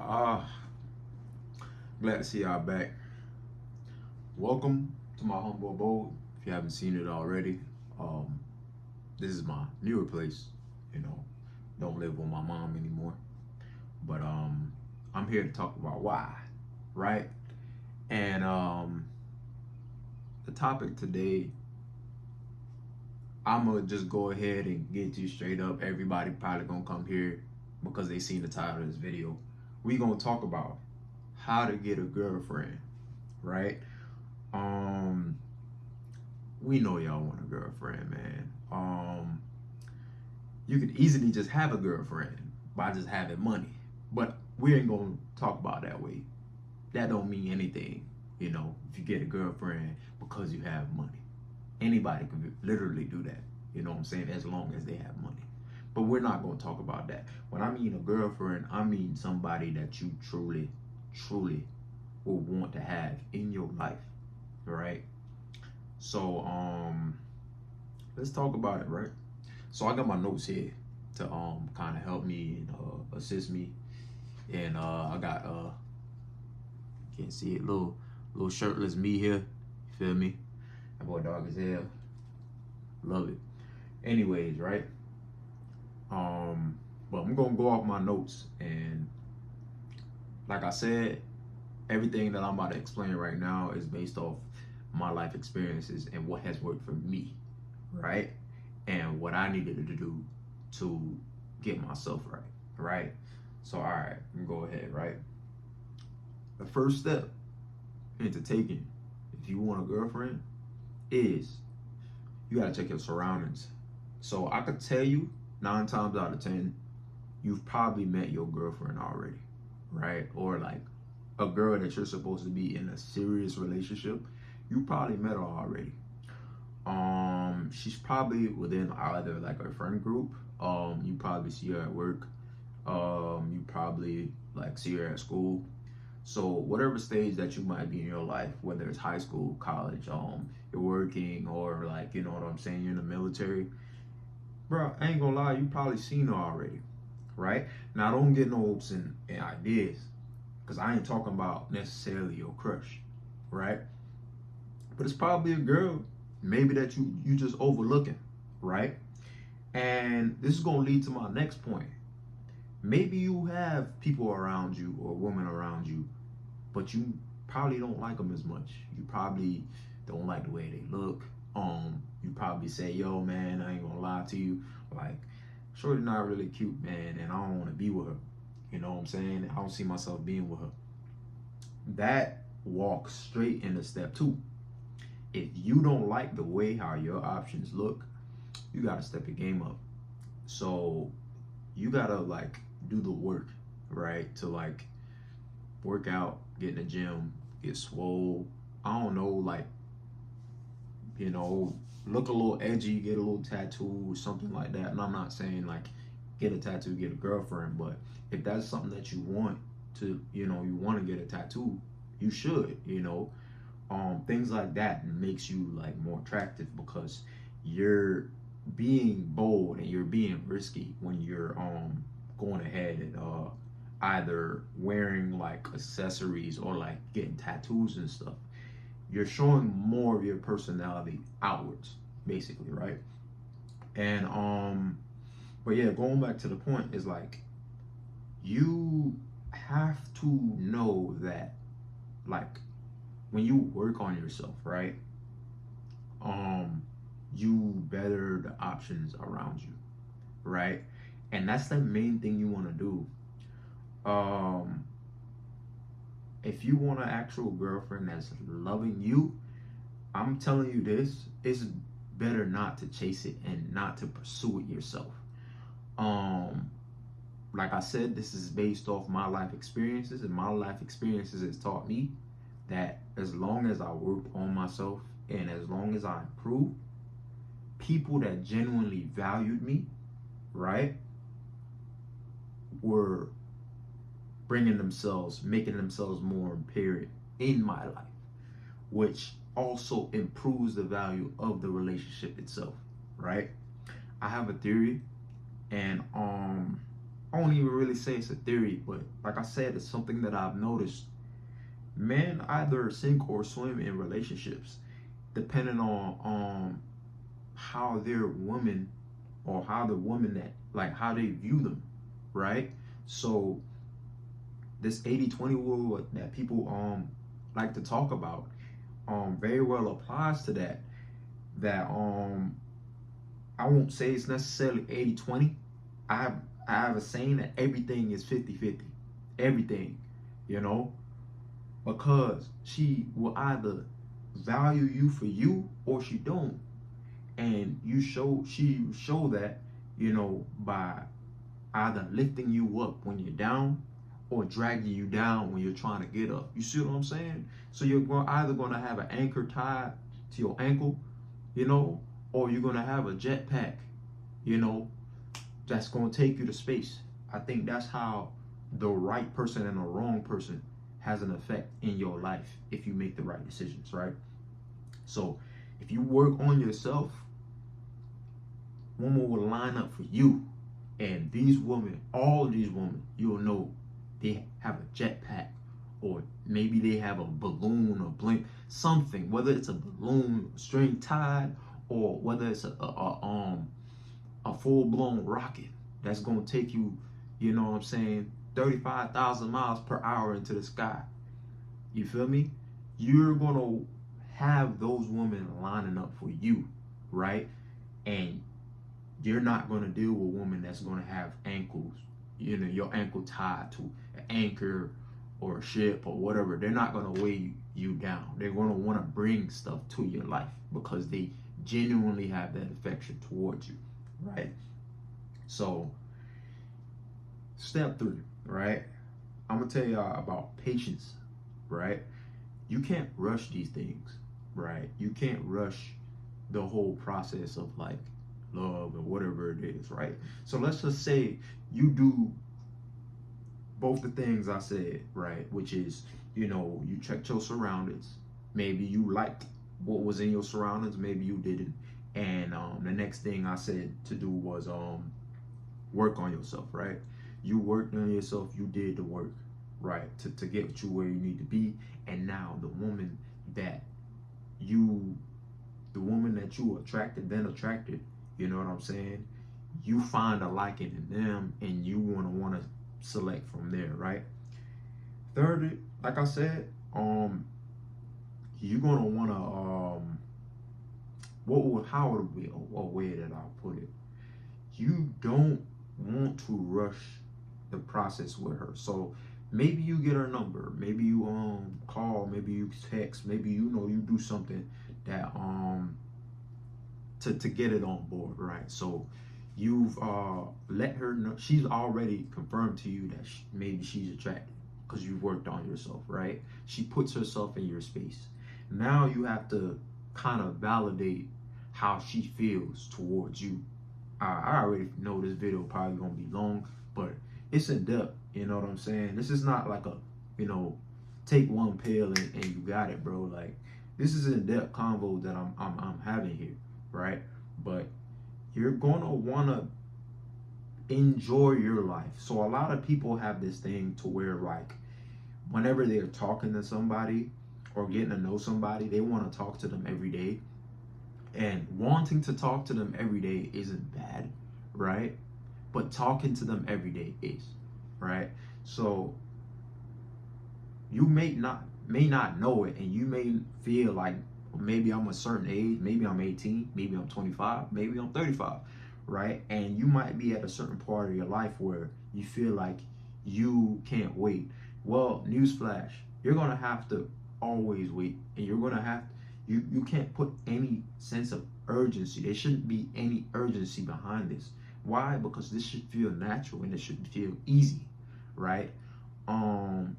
Glad to see y'all back. Welcome to my humble abode. If you haven't seen it already, um, this is my newer place. You know, don't live with my mom anymore. But I'm here to talk about why, right? And the topic today, I'm gonna just go ahead and get you straight up. Everybody probably gonna come here because they seen the title of this video. We gonna talk about how to get a girlfriend, right? Um, we know y'all want a girlfriend, man. You could easily just have a girlfriend by just having money, but we ain't gonna talk about that way. That don't mean anything, you know. If you get a girlfriend because you have money, anybody can literally do that. You know what I'm saying? As long as they have money. But we're not gonna talk about that. When I mean a girlfriend, I mean somebody that you truly will want to have in your life, right? So let's talk about it, right? So I got my notes here to kind of help me and assist me, and I got can't see it, little shirtless me here. You feel me? That boy dog as hell. Love it. Anyways, right? But I'm gonna go off my notes, and like I said, everything that I'm about to explain right now is based off my life experiences and what has worked for me, right? And what I needed to do to get myself right, right? So, all right, I'm gonna go ahead, right? The first step into taking, if you want a girlfriend, is you gotta check your surroundings. So I could tell you 9 times out of 10, you've probably met your girlfriend already, right? Or like a girl that you're supposed to be in a serious relationship, you probably met her already. She's probably within either like a friend group. You probably see her at work. You probably like see her at school. So whatever stage that you might be in your life, whether it's high school, college, you're working, or like, you know what I'm saying, you're in the military, bro, I ain't gonna lie, you probably seen her already, right? Now don't get no hopes and ideas, because I ain't talking about necessarily your crush, right? But it's probably a girl maybe that you just overlooking, right? And this is gonna lead to my next point. Maybe you have people around you or women around you, but you probably don't like them as much. You probably don't like the way they look. You probably say, yo, man, I ain't gonna lie to you, like, shorty not really cute, man, and I don't want to be with her. You know what I'm saying? I don't see myself being with her. That walks straight into step two. If you don't like the way how your options look, you gotta step your game up. So you gotta like do the work, right? To like work out, get in the gym, get swole. I don't know, like, you know, look a little edgy, get a little tattoo or something like that. And I'm not saying like get a tattoo, get a girlfriend, but if that's something that you want to, you know, you want to get a tattoo, you should, you know. Things like that makes you like more attractive because you're being bold and you're being risky when you're going ahead and either wearing like accessories or like getting tattoos and stuff. You're showing more of your personality outwards, basically, right? And but yeah, going back to the point is like you have to know that like when you work on yourself, right? Um, you better the options around you, right? And that's the main thing you want to do. Um, if you want an actual girlfriend that's loving you, I'm telling you this, it's better not to chase it and not to pursue it yourself. Um, like I said, this is based off my life experiences, and my life experiences has taught me that as long as I worked on myself and as long as I improved, people that genuinely valued me, right, were making themselves more apparent in my life, which also improves the value of the relationship itself, right? I have a theory, and I won't even really say it's a theory, but like I said, it's something that I've noticed. Men either sink or swim in relationships, depending on how their woman, or how the woman that, like, how they view them, right? So this 80-20 rule that people like to talk about very well applies to that. That I won't say it's necessarily 80-20. I have a saying that everything is 50-50. Everything, you know, because she will either value you for you or she don't. And she show that, by either lifting you up when you're down or dragging you down when you're trying to get up. You see what I'm saying? So you're either going to have an anchor tied to your ankle, or you're going to have a jetpack, that's going to take you to space. I think that's how the right person and the wrong person has an effect in your life if you make the right decisions, right? So if you work on yourself, woman will line up for you. And these women, all of these women, you'll know they have a jetpack, or maybe they have a balloon or blink, something, whether it's a balloon string tied, or whether it's a full-blown rocket that's going to take you, 35,000 miles per hour into the sky. You feel me? You're going to have those women lining up for you, right? And you're not going to deal with a woman that's going to have ankles, your ankle tied to an anchor or a ship or whatever. They're not going to weigh you down. They're going to want to bring stuff to your life because they genuinely have that affection towards you, right? So, step 3, right? I'm going to tell y'all about patience, right? You can't rush these things, right? You can't rush the whole process of like love or whatever it is, right? So let's just say you do both the things I said, right? Which is, you checked your surroundings. Maybe you liked what was in your surroundings, maybe you didn't. And the next thing I said to do was work on yourself, right? You worked on yourself, you did the work, right? To get you where you need to be. And now the woman that you attracted, you know what I'm saying? You find a liking in them and you want to select from there, right? Thirdly, like I said, you're gonna want to how would be a way that I'll put it? You don't want to rush the process with her. So maybe you get her number, maybe you call, maybe you text, maybe you do something that to get it on board, right? So you've let her know, she's already confirmed to you that maybe she's attracted because you've worked on yourself, right? She puts herself in your space. Now you have to kind of validate how she feels towards you. I already know this video probably gonna be long, but it's in depth. You know what I'm saying? This is not like a, take one pill and you got it, bro. Like, this is in depth convo that I'm having here, right? But you're gonna wanna enjoy your life. So a lot of people have this thing to where, like, whenever they're talking to somebody or getting to know somebody, they want to talk to them every day. And wanting to talk to them every day isn't bad, right? But talking to them every day is, right? So you may not know it, and you may feel like maybe I'm a certain age, maybe I'm 18, maybe I'm 25, maybe I'm 35, right? And you might be at a certain part of your life where you feel like you can't wait. Well, newsflash, you're gonna have to always wait, and you're gonna have you can't put any sense of urgency. There shouldn't be any urgency behind this. Why? Because this should feel natural and it should feel easy, right?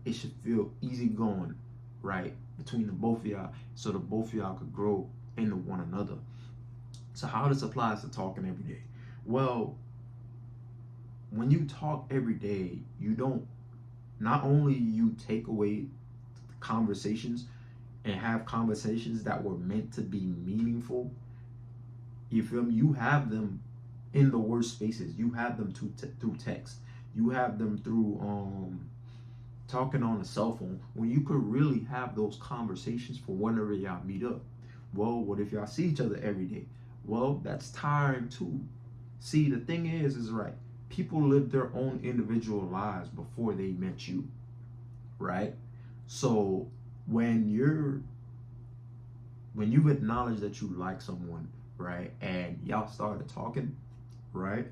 It should feel easy going, right, between the both of y'all, so the both of y'all could grow into one another. So how this applies to talking every day? Well, when you talk every day, you don't, not only you take away conversations and have conversations that were meant to be meaningful, you feel me? You have them in the worst spaces. You have them through text. You have them through talking on a cell phone when you could really have those conversations for whenever y'all meet up. Well, what if y'all see each other every day? Well, that's tiring too. See, the thing is right. People live their own individual lives before they met you, right? So when you've acknowledged that you like someone, right, and y'all started talking, right,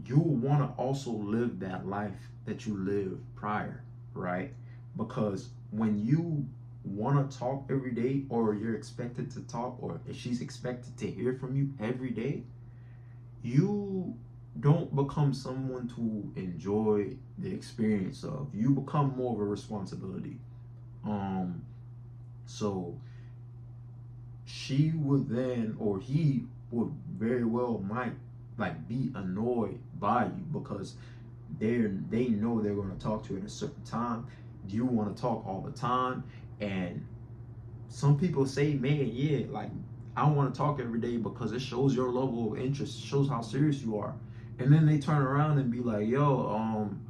you want to also live that life that you lived prior, right? Because when you want to talk every day, or you're expected to talk, or if she's expected to hear from you every day, you don't become someone to enjoy the experience of. You become more of a responsibility. So she would then, or he would very well might like be annoyed by you because they know they're going to talk to you at a certain time. You want to talk all the time, and some people say, man, yeah, like I want to talk every day because it shows your level of interest, shows how serious you are. And then they turn around and be like, yo,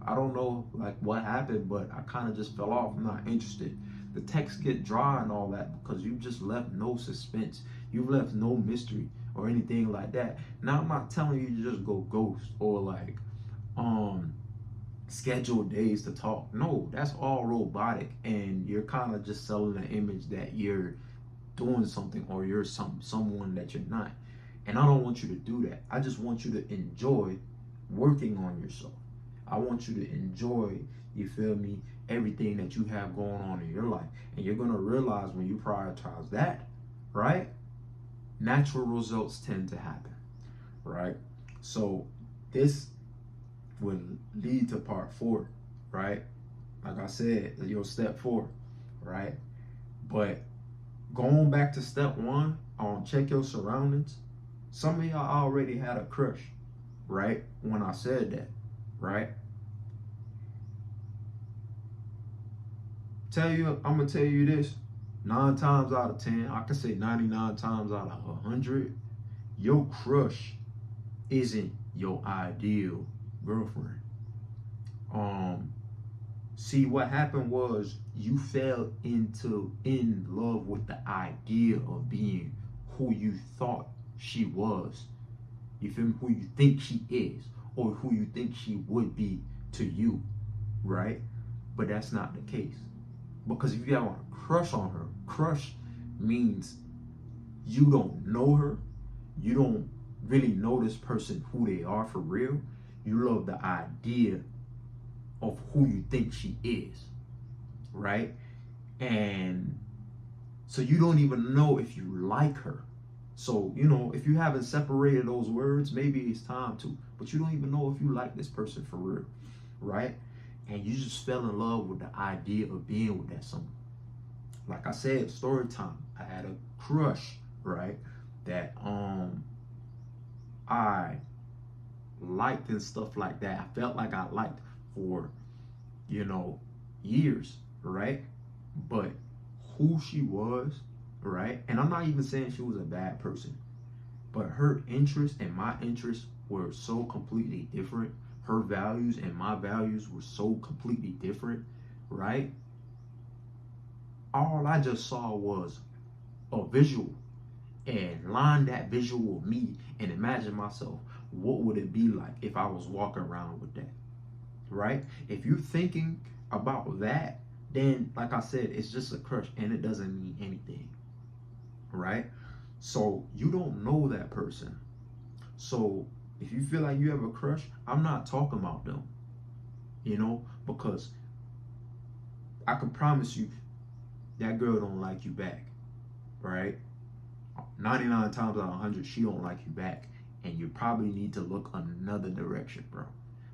I don't know like what happened, but I kind of just fell off. I'm not interested. The texts get dry and all that because you've just left no suspense. You've left no mystery or anything like that. Now I'm not telling you to just go ghost or like schedule days to talk. No, that's all robotic, and you're kind of just selling an image that you're doing something or you're someone that you're not. And I don't want you to do that. I just want you to enjoy working on yourself. I want you to enjoy, you feel me, everything that you have going on in your life. And you're going to realize when you prioritize that, right, natural results tend to happen, right? So this would lead to part 4, right? Like I said, your step 4, right? But going back to step 1, check your surroundings. Some of y'all already had a crush, right? When I said that, right? I'm gonna tell you this. 9 times out of 10, I can say 99 times out of 100, your crush isn't your ideal girlfriend. See, what happened was you fell in love with the idea of being who you thought she was. You feel me? Who you think she is, or who you think she would be to you, right? But that's not the case. Because if you have a crush on her, crush means you don't know her, you don't really know this person who they are for real. You love the idea of who you think she is, right? And so you don't even know if you like her. So, if you haven't separated those words, maybe it's time to, but you don't even know if you like this person for real, right? And you just fell in love with the idea of being with that someone. Like I said, story time. I had a crush, right? That I liked and stuff like that. I felt like I liked for, years, right? But who she was, right? And I'm not even saying she was a bad person, but her interests and my interests were so completely different. Her values and my values were so completely different, right? All I just saw was a visual, and line that visual with me and imagine myself. What would it be like if I was walking around with that, right? If you're thinking about that, then like I said, it's just a crush and it doesn't mean anything, right? So you don't know that person. So if you feel like you have a crush, I'm not talking about them, because I can promise you that girl don't like you back, right? 99 times out of 100, she don't like you back, and you probably need to look another direction, bro,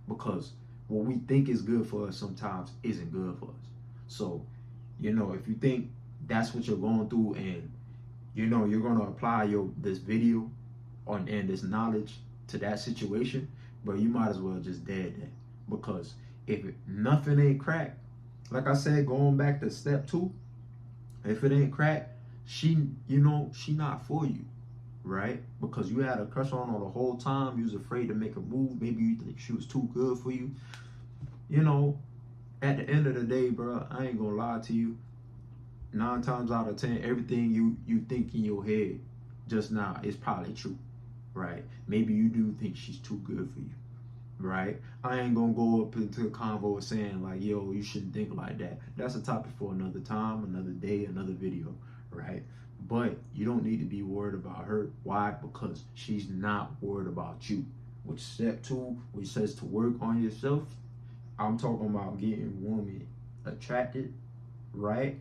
because what we think is good for us sometimes isn't good for us. So, if you think that's what you're going through, and you're going to apply this video and this knowledge to that situation, but you might as well just dead that, because if nothing ain't cracked, like I said, going back to step 2, if it ain't cracked, she not for you. right? Because you had a crush on her the whole time. You was afraid to make a move. Maybe you think she was too good for you. You know, at the end of the day, bro, I ain't gonna lie to you. 9 times out of 10, everything you think in your head just now is probably true, right? Maybe you do think she's too good for you, right? I ain't gonna go up into a convo saying like, yo, you shouldn't think like that. That's a topic for another time, another day, another video, right? But you don't need to be worried about her. Why? Because she's not worried about you. Which step 2, which says to work on yourself. I'm talking about getting women attracted, right?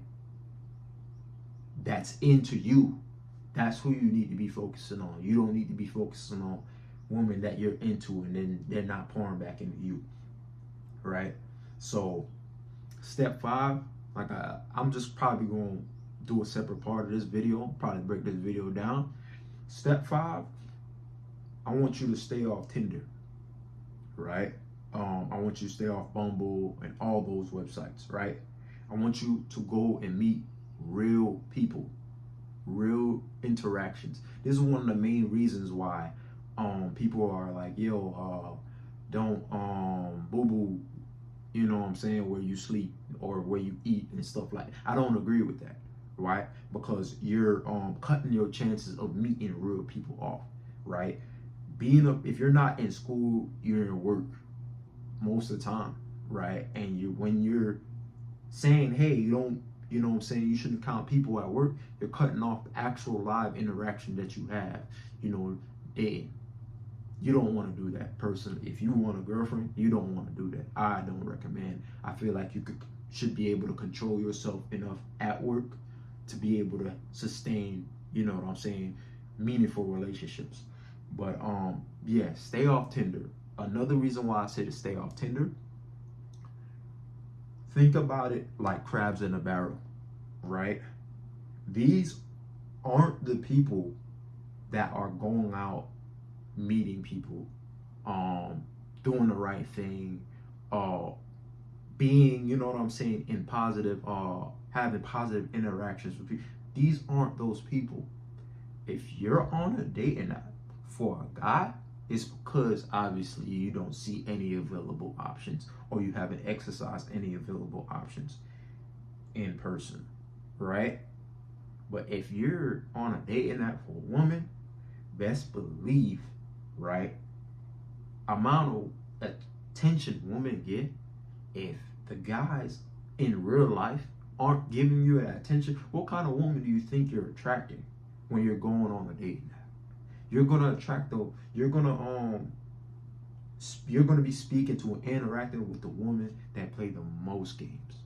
That's into you. That's who you need to be focusing on. You don't need to be focusing on women that you're into and then they're not pouring back into you, right? So step 5, like I'm just probably going to do a separate part of this video, probably break this video down. Step 5, I want you to stay off Tinder, right? I want you to stay off Bumble and all those websites, right? I want you to go and meet real people, real interactions. This is one of the main reasons why people are like, yo, don't boo boo, you know what I'm saying, where you sleep or where you eat and stuff like that. I don't agree with that, right? Because you're cutting your chances of meeting real people off, right? If you're not in school, you're in work most of the time, right? And when you're saying, hey, you don't, you know what I'm saying, you shouldn't count people at work, you're cutting off the actual live interaction that you have, you know, dating. You don't want to do that personally. If you want a girlfriend, you don't want to do that. I don't recommend. I feel like you should be able to control yourself enough at work to be able to sustain, you know what I'm saying, meaningful relationships. But yeah, stay off Tinder. Another reason why I say to stay off Tinder, think about it like crabs in a barrel, right? These aren't the people that are going out meeting people, doing the right thing, being, you know what I'm saying, in positive, having positive interactions with people. These aren't those people. If you're on a dating app for a guy, it's because obviously you don't see any available options or you haven't exercised any available options in person, right? But if you're on a dating app for a woman, best believe, right, amount of attention women get, if the guys in real life aren't giving you that attention, what kind of woman do you think you're attracting when you're going on a dating app? You're gonna attract the you're gonna be speaking to and interacting with the woman that play the most games,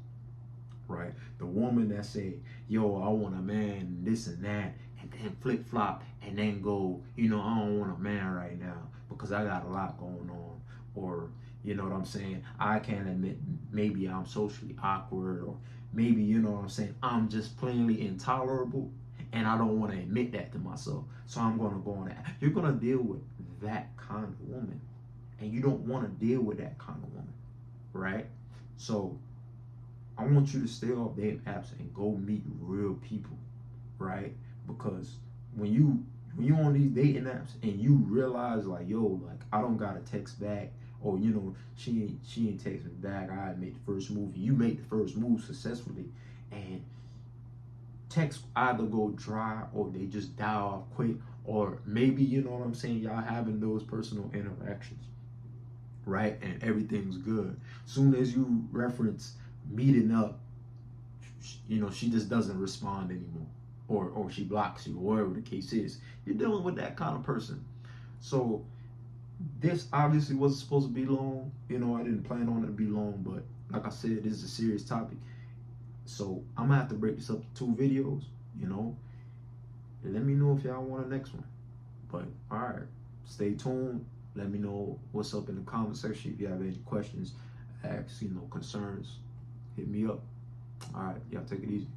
right? The woman that say, yo, I want a man, this and that, and then flip flop and then go, you know, I don't want a man right now because I got a lot going on. Or, you know what I'm saying, I can't admit maybe I'm socially awkward, or maybe, you know what I'm saying, I'm just plainly intolerable and I don't want to admit that to myself. So I'm going to go on that. You're going to deal with that kind of woman. And you don't want to deal with that kind of woman, right? So I want you to stay off dating apps and go meet real people, right? Because when you on these dating apps and you realize like, yo, like I don't gotta text back, or you know, she ain't text me back, I made the first move. You made the first move successfully, and text either go dry or they just die off quick, or maybe, you know what I'm saying, y'all having those personal interactions, right? And everything's good. Soon as you reference meeting up, you know, she just doesn't respond anymore, or she blocks you, or whatever the case is. You're dealing with that kind of person. So this obviously wasn't supposed to be long. You know, I didn't plan on it to be long, but like I said, this is a serious topic. So I'm gonna have to break this up to 2 videos, you know. Let me know if y'all want a next one. But all right, stay tuned. Let me know what's up in the comment section. If you have any questions, concerns, hit me up. All right, y'all take it easy.